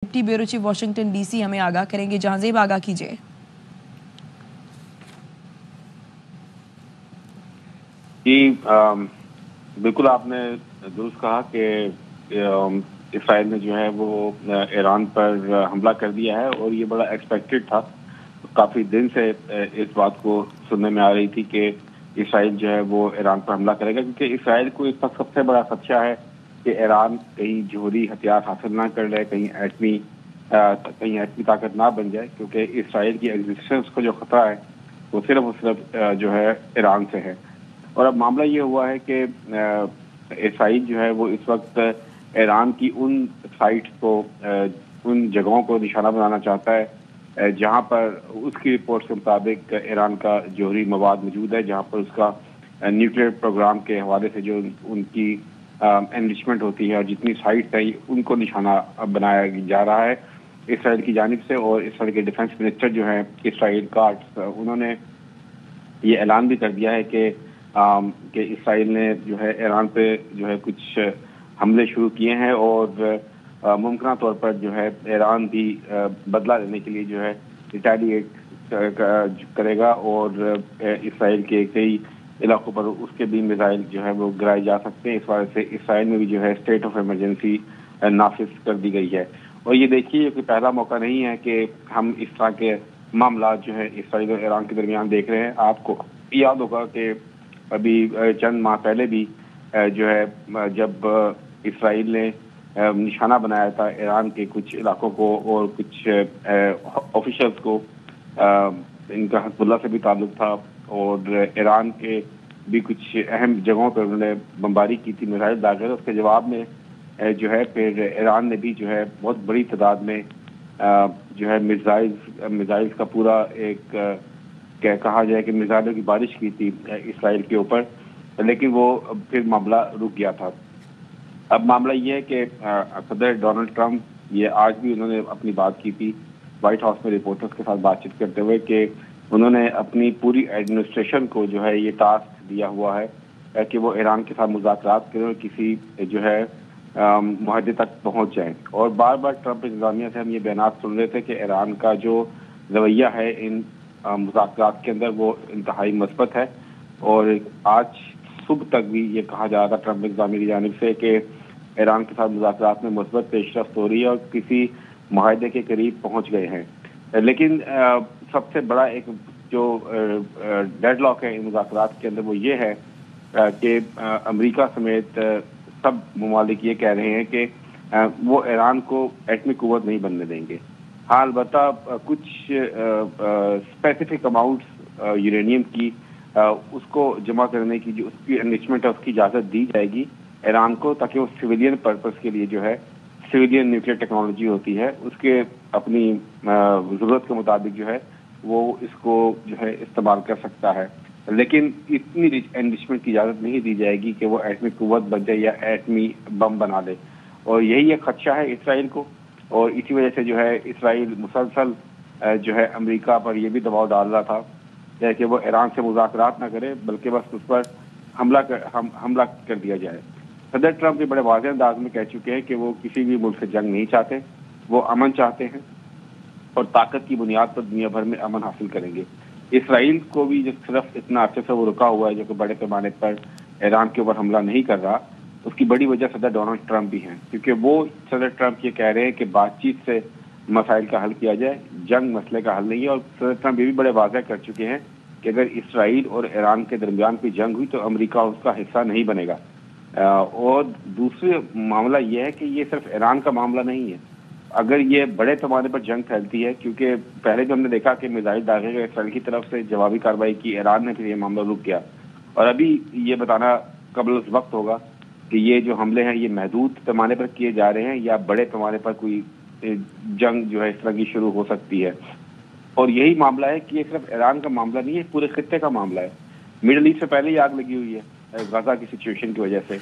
Deputy bureau chief Washington DC हमें आगाह करेंगे। जहांजेब, आगाह कीजिए। जी, बिल्कुल आपने दुरुस्त कहा कि इसराइल ने जो है वो ईरान पर हमला कर दिया है और ये बड़ा एक्सपेक्टेड था। काफ़ी दिन से इस बात को सुनने में आ रही थी कि इसराइल जो है वो ईरान पर हमला करेगा, क्योंकि इसराइल को इस वक्त सबसे बड़ा खदशा है कि ईरान कहीं जोहरी हथियार हासिल ना कर ले, कहीं एटमी ताकत ना बन जाए, क्योंकि इसराइल की एग्जिस्टेंस को जो खतरा है वो सिर्फ जो है ईरान से है। और अब मामला ये हुआ है कि इसराइल जो है वो इस वक्त ईरान की उन साइट्स को, उन जगहों को निशाना बनाना चाहता है जहां पर उसकी रिपोर्ट के मुताबिक ईरान का जौहरी मवाद मौजूद है, जहां पर उसका न्यूक्लियर प्रोग्राम के हवाले से जो उनकी एनरिचमेंट होती है और जितनी साइट्स हैं उनको निशाना बनाया जा रहा है इसराइल की जानिब से। और इसराइल के डिफेंस मिनिस्टर जो हैं इसराइल काट्स, उन्होंने ये ऐलान भी कर दिया है कि इसराइल ने जो है ईरान पे जो है कुछ हमले शुरू किए हैं और मुमकिन तौर पर जो है ईरान भी बदला लेने के लिए जो है रिटेलिएट करेगा और इसराइल के कई इलाकों पर उसके भी मिसाइल जो है वो गिराए जा सकते हैं। इस वजह से इसराइल में भी जो है स्टेट ऑफ इमरजेंसी नाफिज कर दी गई है। और ये देखिए कि पहला मौका नहीं है कि हम इस तरह के मामला जो है इसराइल और ईरान के दरमियान देख रहे हैं। आपको याद होगा कि अभी चंद माह पहले भी जो है जब इसराइल ने निशाना बनाया था ईरान के कुछ इलाकों को और कुछ ऑफिशियल्स को, इनका हिज़्बुल्लाह से भी ताल्लुक था और ईरान के भी कुछ अहम जगहों पर उन्होंने बमबारी की थी, मिसाइल दागे। उसके जवाब में जो है फिर ईरान ने भी जो है बहुत बड़ी तादाद में जो है मिसाइल्स का पूरा एक क्या कहा जाए कि मिसाइलों की बारिश की थी इसराइल के ऊपर, लेकिन वो फिर मामला रुक गया था। अब मामला ये है कि सदर डोनाल्ड ट्रंप ये आज भी उन्होंने अपनी बात की थी व्हाइट हाउस में रिपोर्टर्स के साथ बातचीत करते हुए कि उन्होंने अपनी पूरी एडमिनिस्ट्रेशन को जो है ये टास्क दिया हुआ है कि वो ईरान के साथ मुज़ाकरात करें और किसी जो है मुआहदे तक पहुंच जाएं। और बार बार ट्रंप इंतज़ामिया से हम ये बयानात सुन रहे थे कि ईरान का जो रवैया है इन मुज़ाकरात के अंदर वो इंतहाई मस्बत है। और आज सुबह तक भी ये कहा जा रहा था ट्रंप इंतज़ामिया की जानिब से कि ईरान के साथ मुज़ाकरात में मुस्बत पेशरफ्त हो रही है और किसी मुआहदे के करीब पहुंच गए हैं। लेकिन सबसे बड़ा एक जो डेडलॉक है इन मुज़ाकरात के अंदर वो ये है कि अमेरिका समेत सब ममालिक ये कह रहे हैं कि वो ईरान को एटमी कुव्वत नहीं बनने देंगे। हाँ, अलबत्ता कुछ स्पेसिफिक अमाउंट्स यूरेनियम की उसको जमा करने की जो उसकी एनरिचमेंट है उसकी इजाज़त दी जाएगी ईरान को, ताकि वो सिविलियन पर्पस के लिए जो है सिविलियन न्यूक्लियर टेक्नोलॉजी होती है उसके अपनी ज़रूरत के मुताबिक जो है वो इसको जो है इस्तेमाल कर सकता है। लेकिन इतनी एनरिचमेंट की इजाज़त नहीं दी जाएगी कि वो एटमी कुव्वत बन जाए या एटमी बम बना ले। और यही एक खदशा है इसराइल को, और इसी वजह से जो है इसराइल मुसलसल जो है अमेरिका पर यह भी दबाव डाल रहा था कि वो ईरान से मुज़ाकरात ना करे बल्कि बस उस पर हमला कर दिया जाए। सदर ट्रंप भी बड़े वाज़ेह अंदाज में कह चुके हैं कि वो किसी भी मुल्क से जंग नहीं चाहते, वो अमन चाहते हैं और ताकत की बुनियाद पर दुनिया भर में अमन हासिल करेंगे। इसराइल को भी जो सिर्फ इतना अच्छे से वो रुका हुआ है जो कि बड़े पैमाने पर ईरान के ऊपर हमला नहीं कर रहा, उसकी बड़ी वजह सदर डोनाल्ड ट्रंप भी हैं, क्योंकि वो सदर ट्रंप ये कह रहे हैं कि बातचीत से मसाइल का हल किया जाए, जंग मसले का हल नहीं है। और सदर ट्रंप ये भी बड़े वाज़ेह कर चुके हैं कि अगर इसराइल और ईरान के दरमियान कोई जंग हुई तो अमेरिका उसका हिस्सा नहीं बनेगा। और दूसरा मामला यह है कि ये सिर्फ ईरान का मामला नहीं है। अगर ये बड़े पैमाने पर जंग फैलती है, क्योंकि पहले जो हमने देखा कि मिसाइल दागे गए इसराइल की तरफ से, जवाबी कार्रवाई की ईरान ने, फिर ये मामला रुक गया। और अभी ये बताना कबल वक्त होगा कि ये जो हमले हैं ये महदूद पैमाने पर किए जा रहे हैं या बड़े पैमाने पर कोई जंग जो है इस तरह की शुरू हो सकती है। और यही मामला है कि ये सिर्फ ईरान का मामला नहीं है, पूरे खित्ते का मामला है। मिडल ईस्ट से पहले ही आग लगी हुई है गाजा की सिचुएशन की वजह से,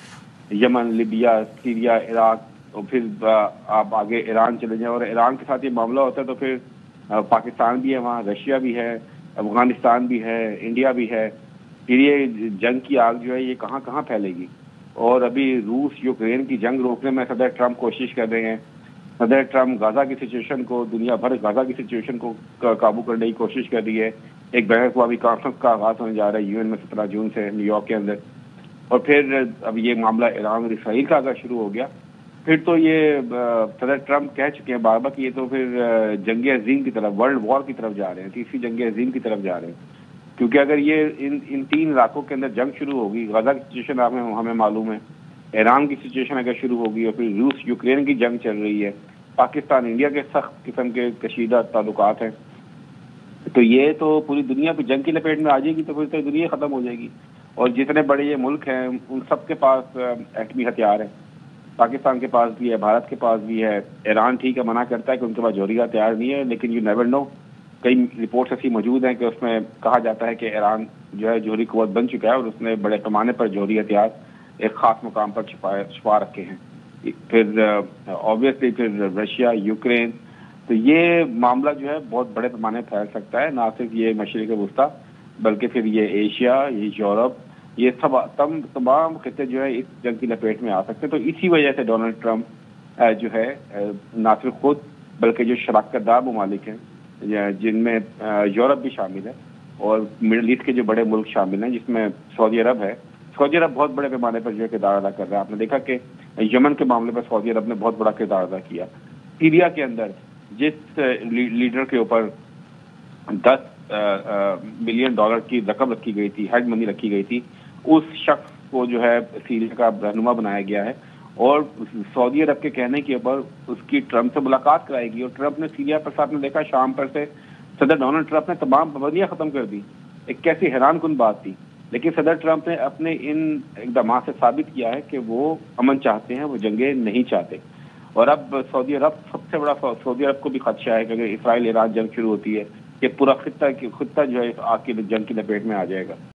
यमन, लिबिया, सीरिया, इराक, और फिर आप आगे ईरान चले जाएं और ईरान के साथ ये मामला होता है तो फिर पाकिस्तान भी है वहाँ, रशिया भी है, अफगानिस्तान भी है, इंडिया भी है। फिर ये जंग की आग जो है ये कहाँ कहाँ फैलेगी। और अभी रूस यूक्रेन की जंग रोकने में सदर ट्रंप कोशिश कर रहे हैं صدر ٹرمپ غزہ کی سچویشن کو، دنیا بھر غزہ کی سچویشن کو قابو کرنے کی کوشش کر رہی ہے. ایک بین الاقوامی کانفرنس کا آغاز ہونے جا رہا ہے UN میں 17 جون سے نیو یارک کے اندر. اور پھر اب یہ معاملہ ایران اور اسرائیل کا اگر شروع ہو گیا پھر تو یہ صدر ٹرمپ کہہ چکے ہیں بار بار کہ یہ تو پھر جنگ عظیم کی طرف، ورلڈ وار کی طرف جا رہے ہیں، تیسری جنگ عظیم کی طرف جا رہے ہیں. کیونکہ اگر یہ ان 3 علاقوں کے اندر جنگ شروع ہوگی، غزہ کی سچویشن ہمیں معلوم ہے، ایران کی سچویشن اگر شروع ہوگی اور پھر روس یوکرین کی جنگ چل رہی ہے، پاکستان انڈیا کے سخت قسم کے کشیدہ تعلقات ہیں، تو یہ تو پوری دنیا پہ جنگ کی لپیٹ میں آ جائے گی، تو پھر تو دنیا ختم ہو جائے گی. اور جتنے بڑے یہ ملک ہیں ان سب کے پاس ایٹمی ہتھیار ہیں. پاکستان کے پاس بھی ہے، بھارت کے پاس بھی ہے. ایران ٹھیک ہے منع کرتا ہے کہ ان کے پاس جوہری ہتھیار نہیں ہے، لیکن یو نیور نو، کئی رپورٹس ایسی موجود ہیں کہ اس میں کہا جاتا ہے کہ ایران جو ہے جوہری قوت بن چکا ہے اور اس نے بڑے پیمانے پر جوہری ہتھیار ایک خاص مقام پر چھپا رکھے ہیں. پھر آبویسلی پھر رشیا، یوکرین، تو یہ معاملہ جو ہے بہت بڑے پیمانے پھیل سکتا ہے. نہ صرف یہ مشرق وسطیٰ بلکہ پھر یہ ایشیا، یہ یورپ، یہ سب تمام خطے جو ہے اس جنگ کی لپیٹ میں آ سکتے ہیں. تو اسی وجہ سے ڈونلڈ ٹرمپ جو ہے نہ صرف خود بلکہ جو شراکت دار ممالک ہیں جن میں یورپ بھی شامل ہے اور مڈل ایسٹ کے جو بڑے ملک شامل ہیں جس میں سعودی عرب ہے. سعودی عرب بہت بڑے پیمانے پر جو ہے کردار ادا کر رہا ہے. آپ نے دیکھا کہ یمن کے معاملے پر سعودی عرب نے بہت بڑا کردار ادا کیا. سیریا کے اندر جس لیڈر کے اوپر $10 ملین کی رقم رکھی گئی تھی، ہیڈ منی رکھی گئی تھی، اس شخص کو جو ہے سیریا کا رہنما بنایا گیا ہے اور سعودی عرب کے کہنے کے اوپر اس کی ٹرمپ سے ملاقات کرائے گی. اور ٹرمپ نے سیریا پر، آپ نے دیکھا شام پر سے صدر ڈونلڈ ٹرمپ نے تمام پابندیاں ختم کر دی. ایک کیسی حیران کن بات تھی، لیکن صدر ٹرمپ نے اپنے ان اقدامات سے ثابت کیا ہے کہ وہ امن چاہتے ہیں، وہ جنگیں نہیں چاہتے. اور اب سعودی عرب سب سے بڑا، سعودی عرب کو بھی خدشہ ہے کہ اگر اسرائیل ایران جنگ شروع ہوتی ہے کہ پورا خطہ جو ہے آگ کی جنگ کی لپیٹ میں آ جائے گا.